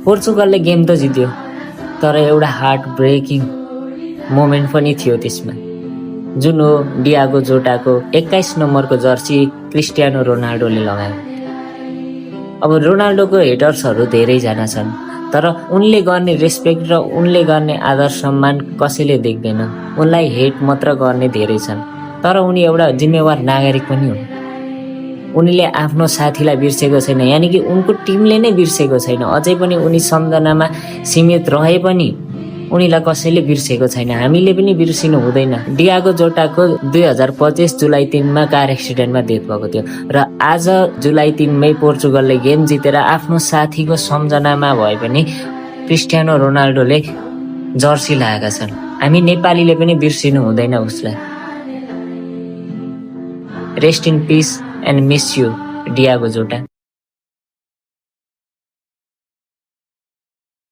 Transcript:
पोर्चुगलले game त जित्यो, तर एउटा हार्ट ब्रेकिङ मोमेन्ट पनि थियो त्यसमा, जुन हो डियागो जोटाको 21 नम्बरको जर्सी क्रिस्टियानो रोनाल्डोले लगायो। अब रोनाल्डोको हेटर्सहरू धेरैजना छन्, तर उनले गर्ने रेस्पेक्ट र उनले गर्ने आदर सम्मान कसैले देख्दैन। उनलाई हेट मात्र गर्ने धेरै छन्, तर उनी एउटा जिम्मेवार नागरिक पनि हुन्। उनले आफ्नो साथीलाई बिर्सेको छैन, यानि कि उनको टिमले नै बिर्सेको छैन। अझै पनि उनी सम्झनामा सीमित रहे पनि उनीलाई कसैले बिर्सेको छैन, हामीले पनि बिर्सिनु हुँदैन। डियागो जोटाको 2025 जुलाई 3 कार एक्सिडेन्टमा डेथ भएको थियो र आज जुलाई 3 पोर्चुगलले गेम जितेर आफ्नो साथीको सम्झनामा भए पनि क्रिस्टियानो रोनाल्डोले जर्सी लगाएका छन्। हामी नेपालीले पनि बिर्सिनु हुँदैन उसलाई। Rest in piece and miss you Diego जोटा।